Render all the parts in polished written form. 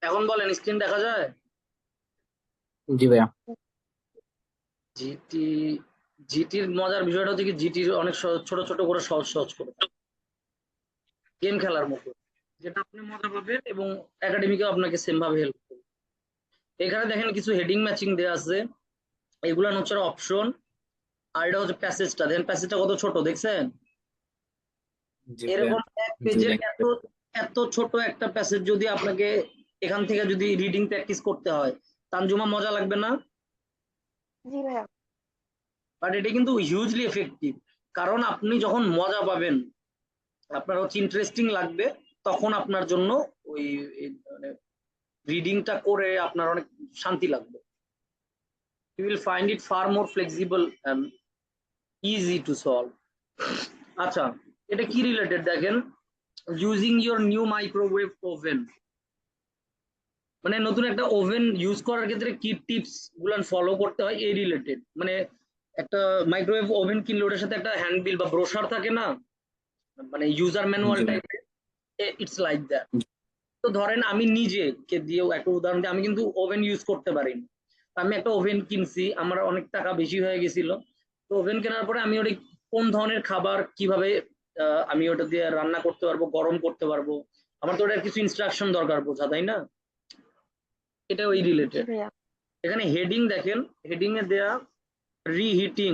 এখন বলেন, স্ক্রিন দেখা যায়? জি ভাইয়া। জিটি, জিটির মজার বিষয়টা হচ্ছে কি, জিটির অনেক ছোট ছোট করে সহজ সহজ করে গেম খেলার মতো, যেটা আপনি মজা পাবেন এবং একাডেমিকেও আপনাকে সেম ভাবে হেল্প করবে। এখানে দেখেন কিছু হেডিং ম্যাচিং দেওয়া আছে, এগুলো হচ্ছে অপশন। আর এটা হচ্ছে প্যাসেজটা, দেখেন প্যাসেজটা কত ছোট দেখছেন। জি ভাইয়া। এরকম এক জি পেজের দেখতে। এত এত ছোট একটা প্যাসেজ যদি আপনাকে এখান থেকে যদি রিডিং প্র্যাকটিস করতে হয়, তানজুমা মজা লাগবে না? জি ভাইয়া। বাট এটা কিন্তু হিউজলি এফেক্টিভ, কারণ আপনি যখন মজা পাবেন, আপনার হচ্ছে ইন্টারেস্টিং লাগবে, তখন আপনার জন্য ওই মানে রিডিংটা করে আপনার অনেক শান্তি লাগবে। You will find it far more flexible and easy to solve. আচ্ছা, এটা কি রিলেটেড দেখেন, using your new microwave oven, মানে নতুন একটা ওভেন ইউজ করার ক্ষেত্রে কি টিপস গুলো ফলো করতে হয় এই রিলেটেড। মানে একটা মাইক্রোওয়েভ ওভেন কিনলে ওটার সাথে একটা হ্যান্ডবিল বা ব্রোশার থাকে না, মানে ইউজার ম্যানুয়াল জি ভাইয়া। টাইপের, ইটস লাইক দ্যাট। তো ধরেন আমি নিজে কে দিয়েও একটা উদাহরণ দিই, আমি কিন্তু ওভেন ইউজ করতে পারিনি। আমি একটা ওভেন কিনছি, আমার অনেক টাকা বেশি হয়ে গেছিল। তো ওভেন কেনার পরে আমি ওটা কোন ধরনের খাবার কিভাবে আমি ওটা দিয়ে রান্না করতে পারবো, গরম করতে পারবো, আমার তো ওটার কিছু ইনস্ট্রাকশন দরকার, বোঝা তাই না? এটা ওই জি রিলেটেড। ভাইয়া। এখানে হেডিং দেখেন, হেডিং এ দেয়া রিহিটিং,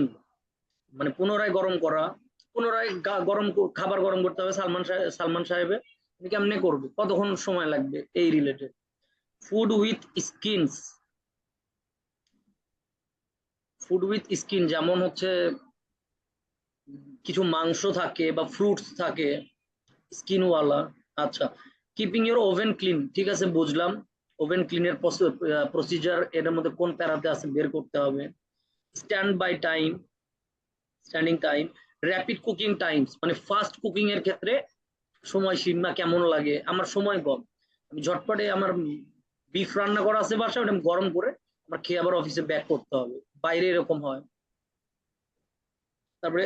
মানে পুনরায় গরম করা, পুনরায় খাবার গরম করতে হবে সালমান সাহেবের, আপনি কেমনে করবে, কতক্ষণ সময় লাগবে, এই related. Food with skins, food with skin যেমন হচ্ছে কিছু মাংস থাকে বা ফ্রুটস থাকে স্কিনওয়ালা। আচ্ছা, কিপিং ইউর ওভেন ক্লিন, ঠিক আছে বুঝলাম। ওভেন ক্লিনের প্রসিজার এর মধ্যে কোন প্যারাতে আছে বের করতে হবে। Stand by time, standing time. Rapid cooking times, মানে ফাস্ট কুকিং এর ক্ষেত্রে সময়সীমা কেমন লাগে, আমার সময় কম, আমি ঝটপটে আমার বিফ রান্না করা আছে বাসায়, ওটা আমি গরম করে আমার খেয়ে আবার অফিসে ব্যাক করতে হবে, বাইরে এরকম হয়। তারপরে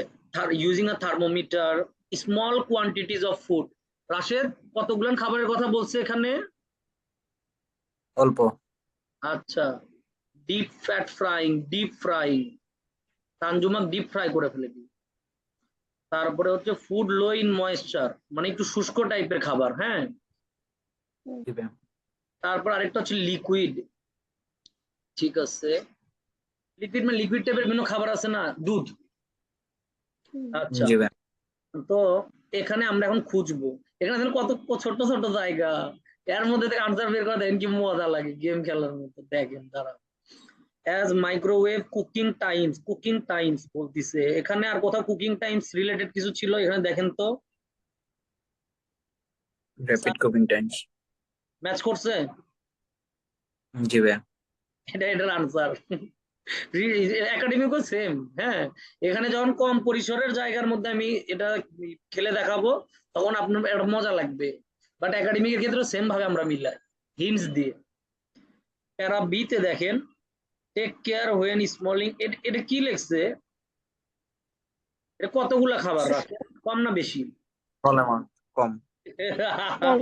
using a thermometer, small quantities of food. Rashed কতগুলো খাবারের কথা বলছে এখানে? অল্প। আচ্ছা, deep fat frying, deep frying, তানজুমাক ডিপ ফ্রাই করে ফেলে দিই। তারপরে হচ্ছে ফুড লো ইন ময়েশ্চার, মানে একটু শুষ্ক টাইপের খাবার, হ্যাঁ। জি ভাইয়া। তারপর আরেকটা হচ্ছে লিকুইড, ঠিক আছে। লিকুইড মানে লিকুইড টাইপের বিভিন্ন খাবার আছে না, দুধ। আচ্ছা, জি ভাইয়া। তো এখানে আমরা এখন খুঁজবো, এখানে দেখেন কত ছোট ছোট জায়গা, এর মধ্যে থেকে আনসার বের করা, দেখেন কি মজা লাগে গেম খেলার মতো। দেখেন তারা অ্যাজ মাইক্রোওয়েভ কুকিং টাইমস বলতিছে এখানে, আর কোথাও কুকিং টাইমস রিলেটেড কিছু ছিল এখানে দেখেন তো, র্যাপিড কুকিং টাইমস। ম্যাচ করছে? জি ভাইয়া। এটার আনসার। একাডেমিকও সেম, হ্যাঁ। এখানে যখন কম পরিসরের জায়গার মধ্যে আমি এটা খেলে দেখাবো, তখন আপনার একটা মজা লাগবে। বাট একাডেমিকের ক্ষেত্রে সেম ভাবে আমরা মিলাই হিন্টস দিয়ে। প্যারা বি তে দেখেন, টেক কেয়ার হোয়েন স্মলিং, এটা কি লেখছে, এটা কতগুলা খাবার রাখে, কম না বেশি? সলেমান। কম। বল।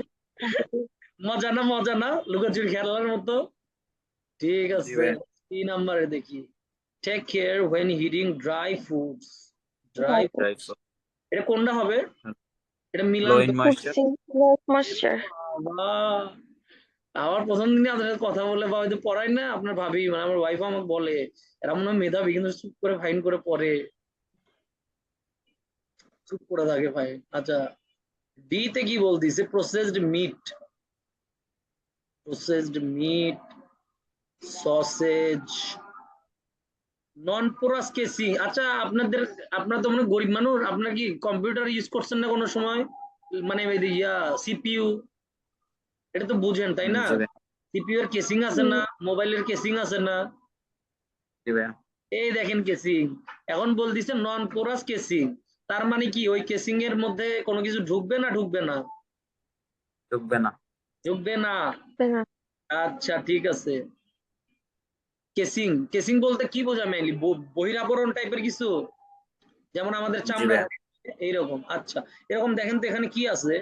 মজা না, মজা না, লুকোচুরি খেলার মতো। ঠিক জি আছে, ভাইয়া। 3 নম্বরে দেখি, take care when heating dry foods, dry, dry dry fruits. Fruit. এটা কোনটা হবে? এটা লো মিলান তো। In moisture. কুচিং লস ময়েশ্চার। বাবা, আমার প্রথম দিনে আপনার সাথে কথা বলে বা হয়তো পড়াই না, আপনার ভাবি মানে আমার ওয়াইফ আমাকে বলে এরা মনে হয় মেধাবী, কিন্তু চুপ করে ফাইন করে পড়ে, চুপ করে থাকে ভাই। আচ্ছা, ডি তে কি বলতিছে, processed meat, processed meat, sausage, non porous casing. আচ্ছা, আপনার তো মানে গরিব মানুষ, আপনার কি কম্পিউটার ইউজ করছেন না কোনো সময়, মানে সিপিইউ, এটা তো বুঝেন তাই না? জি ভাইয়া। সিপিইউ এর কেসিং আছে না, মোবাইলের কেসিং আছে না, জি ভাইয়া। এই দেখেন কেসিং। এখন বলতিছে নন পোরাস কেসিং, তার মানে কি ওই কেসিং এর মধ্যে কোনো কিছু ঢুকবে না, ঢুকবে না? ঢুকবে না। ঢুকবে না। আচ্ছা ঠিক আছে। কেসিং, কেসিং বলতে কি বোঝা মেইনলি, বহিরাবরণ টাইপের কিছু, যেমন আমাদের জি চামড়া ভাইয়া। এইরকম। আচ্ছা, এরকম দেখেন তো এখানে কি আছে,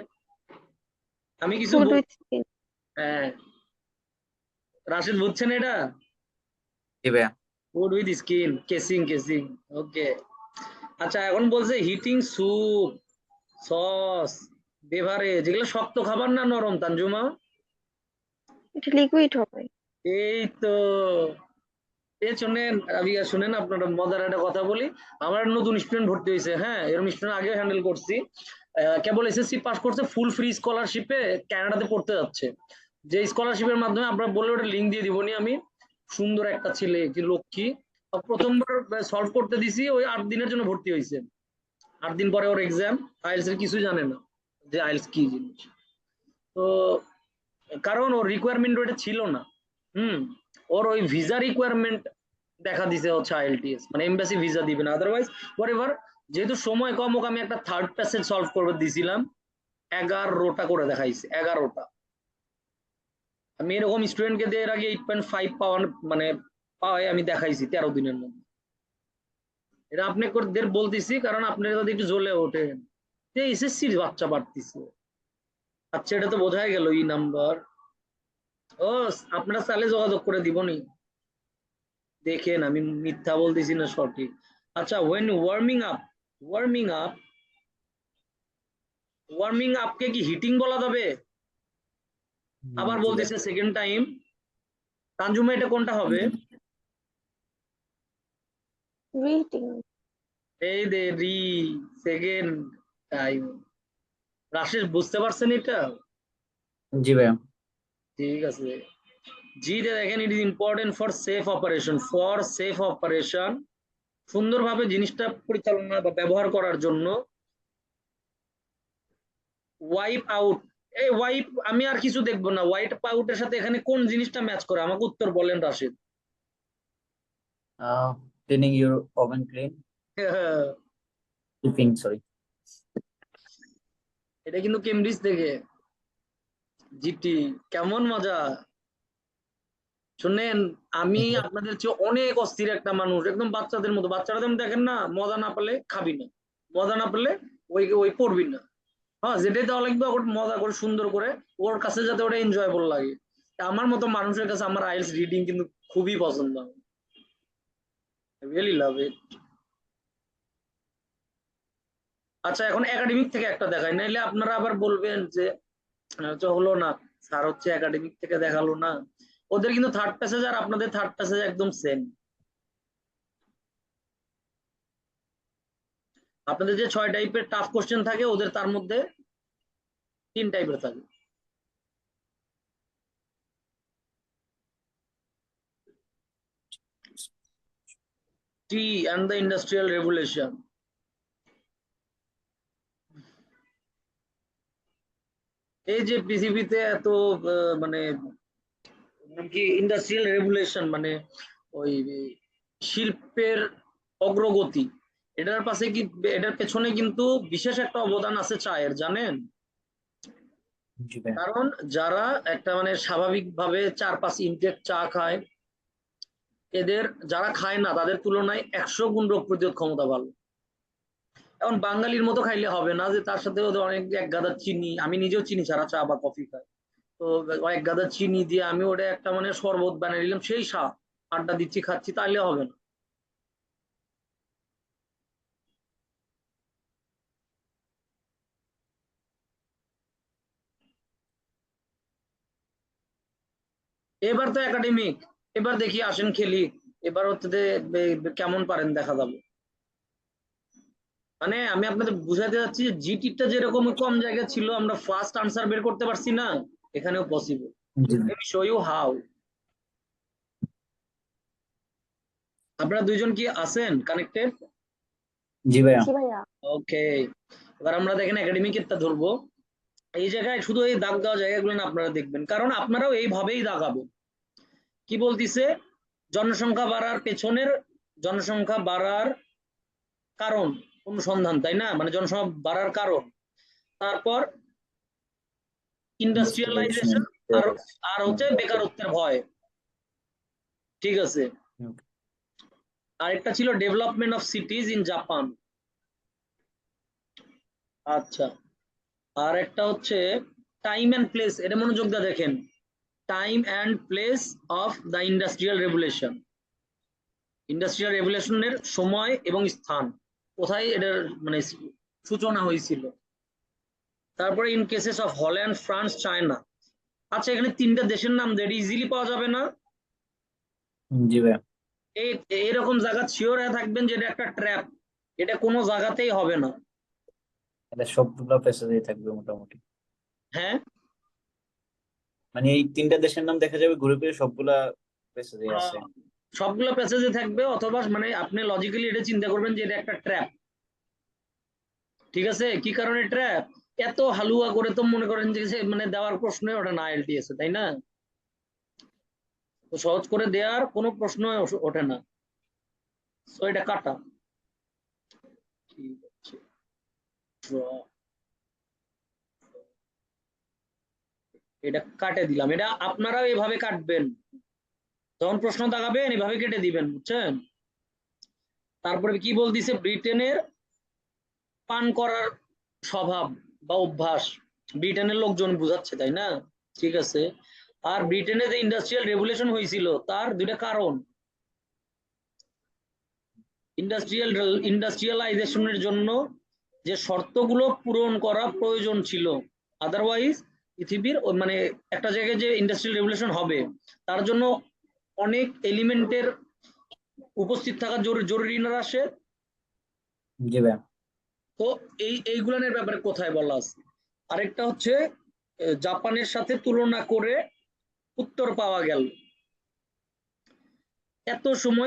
আমি কিছু ফুড উইথ স্কিন। হ্যাঁ, রাশিদ বুঝছেন এটা? জি ভাইয়া। Food with skin, casing. Okay. আচ্ছা, এখন বলছে হিটিং স্যুপ, সস, বেভারেজ, এগুলো শক্ত খাবার না নরম তানজুমা? এটা লিকুইড হবে। এই তো। শুনেন শুনেন, আপনার মজার একটা কথা বলি। আমার একটা নতুন স্টুডেন্ট ভর্তি হয়েছে, হ্যাঁ, এরকম স্টুডেন্ট আগে হ্যান্ডেল করছি। কেবল এসএসসি পাস করছে, ফুল ফ্রি স্কলারশিপে কানাডাতে পড়তে যাচ্ছে। যে স্কলারশিপের মাধ্যমে আপনার বললে ওটা লিঙ্ক দিয়ে দিবনি আমি। সুন্দর একটা ছেলে, কি লক্ষ্মী। প্রথমবার সলভ করতে দিছি, ওই 8 দিনের জন্য ভর্তি হয়েছে। 8 দিন পরে ওর এক্সাম। আইএলস এর কিছু জানে না যে আইএলস কি জিনিস। তো কারণ ওর রিকোয়ারমেন্ট ওটা ছিল না। হুম। ওর ওই ভিসা রিকোয়ারমেন্ট দেখা দিছে হচ্ছে আইএলটিএস, মানে এমবাসি ভিসা দিবে না, আদারওয়াইজ হোয়াটএভার। যেহেতু সময় কম, ওকে আমি একটা থার্ড প্যাসেজ সলভ করবে দিছিলাম। 11টা করে দেখাইছে, 11টা। আমি এরকম স্টুডেন্টকে দিয়ে এর আগে 8.5 পাওয়ার মানে পাওয়াই আমি দেখাইছি 13 দিনের মধ্যে। এটা আপনাদের বলতেছি কারণ আপনারা যদি একটু জ্বলে ওঠেন যে এসএসসির বাচ্চা বাড়তিছে। আচ্ছা, এটা তো বোঝাই গেল ই নাম্বার। ও, আপনারা চাইলে যোগাযোগ করে দিবনি। দেখেন আমি মিথ্যা বলতেছি না, সঠিক। আচ্ছা, ওয়েন ওয়ার্মিং আপ ওয়ার্মিং আপকে কি হিটিং বলা যাবে? আবার জি ভাইয়া। বলতেছে সেকেন্ড টাইম। তানজুমা, এটা কোনটা হবে? রিহিটিং। এই দে রি, সেকেন্ড টাইম। রাশেশ বুঝতে পারছেন এটা? জি ভাইয়া। ঠিক আছে। জি তে দেখেন, it is important for safe operation. সুন্দরভাবে জিনিসটা পরিচালনা বা ব্যবহার করার জন্য। ওয়াইপ আউট, এই ওয়াইপ আমি আর কিছু দেখবো না। ওয়াইপ আউটের সাথে এখানে কোন জিনিসটা ম্যাচ করে আমাকে উত্তর বলেন Rashid. Cleaning your oven clean, keeping sorry. এটা কিন্তু কেমব্রিজ থেকে। জিটি, কেমন মজা। শুনেন, আমি আপনাদের চেয়ে অনেক অস্থির একটা মানুষ, একদম বাচ্চাদের মতো। বাচ্চারা যেমন দেখেন না, মজা না পেলে খাবি না, মজা না পেলে ওই ওই পড়বি না। হ্যাঁ, যেটাই দেওয়া লাগবে ওটা মজা করে সুন্দর করে, ওর কাছে যাতে ওটা এনজয়েবল লাগে। আমার মতো মানুষের কাছে আমার আইএলটিএস রিডিং কিন্তু খুবই পছন্দ। রিয়েলি লাভ ইট। আচ্ছা, এখন একাডেমিক থেকে একটা দেখাই, নাইলে আপনারা আবার বলবেন যে হলো না, স্যার হচ্ছে একাডেমিক থেকে দেখালো না। ওদের কিন্তু থার্ড প্যাসেজ আর আপনাদের থার্ড প্যাসেজ একদম সেম। আপনাদের যে 6 টাইপের টাফ কোশ্চেন থাকে, ওদের তার মধ্যে 3 টাইপের থাকে। টি অ্যান্ড দ্য ইন্ডাস্ট্রিয়াল রেভুলেশন। এই যে পৃথিবীতে এত মানে কি ইন্ডাস্ট্রিয়াল রেভুলেশন, মানে ওই শিল্পের অগ্রগতি, এটার পাশে কি, এটার পেছনে কিন্তু বিশেষ একটা অবদান আছে চায়ের, জানেন? জি ভাইয়া। কারণ যারা একটা মানে স্বাভাবিকভাবে 4-5 ইনটেক চা খায়, এদের যারা খায় না তাদের তুলনায় 100 গুণ রোগ প্রতিরোধ ক্ষমতা ভালো। এখন বাঙালির মতো খাইলে হবে না যে তার সাথে ওদের অনেক এক গাদা চিনি, আমি নিজেও চিনি ছাড়া চা বা কফি খাই। তো এক গাদা চিনি দিয়ে আমি ওটা একটা মানে শরবত বানিয়ে নিলাম, সেই স্বাদ। আড্ডা দিচ্ছি, খাচ্ছি, তাইলে হবে না। এবার তো একাডেমিক। এবার দেখি, আসেন খেলি। এবার হচ্ছে কেমন পারেন দেখা যাবে। মানে আমি আপনাদের বুঝাতে যাচ্ছি যে জিটিটা যেরকম কম জায়গা ছিল, আমরা ফার্স্ট আনসার বের করতে পারছি না, এখানেও possible. G Let me show you how. আপনারা দুইজন কি আছেন কানেক্টেড? জি ভাইয়া। জি ভাইয়া। ওকে। এবার আমরা দেখেন একাডেমিকেরটা ধরবো। এই জায়গায় শুধু এই দাগ দেওয়া জায়গাগুলো না আপনারা দেখবেন, কারণ আপনারাও এইভাবেই দাগাবেন। কি বলতিছে? জনসংখ্যা বাড়ার পেছনের, জনসংখ্যা বাড়ার কারণ অনুসন্ধান, তাই না? মানে জনসংখ্যা বাড়ার কারণ। তারপর ইন্ডাস্ট্রিয়ালাইজেশন। ইন্ডাস্ট্রিয়ালাইজেশন। আর আর হচ্ছে বেকারত্বের ভয়। ঠিক আছে। আরেকটা ছিল development of cities in Japan. আচ্ছা। আর একটা হচ্ছে টাইম এন্ড প্লেস, এটা মনোযোগ দিয়ে দেখেন। Time and place of the industrial revolution. Industrial রেভলিউশনের সময় এবং স্থান, কোথায় এটার মানে সূচনা হয়েছিল। তারপরে in cases of Holland, France, China. আচ্ছা, এখানে তিনটা দেশের নাম দেয়, ইজিলি পাওয়া যাবে না? জি ভাইয়া। এরকম জায়গা শিওর হয়ে থাকবেন যে এটা একটা ট্র্যাপ, এটা কোনো জায়গাতেই হবে না। এটা সবগুলো প্যাসেজে থাকবে মোটামুটি। হ্যাঁ, মানে এই তিনটা দেশের নাম দেখা যাবে ঘুরে ফিরে সবগুলা প্যাসেজে আছে। সবগুলো প্যাসেজে থাকবে, অথবা মানে আপনি লজিক্যালি এটা চিন্তা করবেন যে এটা একটা ট্র্যাপ। ঠিক আছে, কি কারণে ট্র্যাপ? এত হালুয়া করে তো মনে করেন যে মানে দেওয়ার প্রশ্ন ওটা না এলটিএস, তাই না? তো সহজ করে দেওয়ার কোনো প্রশ্ন ওঠে না, তো এটা কাটা। ঠিক আছে, draw। এটা কাটে দিলাম, এটা আপনারাও এভাবে কাটবেন, যখন প্রশ্ন দাগাবেন এভাবে কেটে দিবেন, বুঝছেন? তারপরে কি বলতিছে, ব্রিটেনের পান করার স্বভাব বা অভ্যাস, ব্রিটেনের লোকজন বুঝাচ্ছে, তাই না? ঠিক আছে। আর ব্রিটেনে যে ইন্ডাস্ট্রিয়াল রেভলিউশন হয়েছিল তার দুইটা কারণ। ইন্ডাস্ট্রিয়ালাইজেশনের জন্য যে শর্তগুলো পূরণ করা প্রয়োজন ছিল, আদারওয়াইজ পৃথিবীর মানে একটা জায়গায় যে ইন্ডাস্ট্রিয়াল রেভলিউশন হবে তার জন্য অনেক এলিমেন্টের উপস্থিত থাকা জরুরি না আসে। জি ভাইয়া। তো এইগুলানের ব্যাপারে কোথায় বলা আছে। আরেকটা হচ্ছে জাপানের সাথে তুলনা করে উত্তর পাওয়া গেল। এত সময়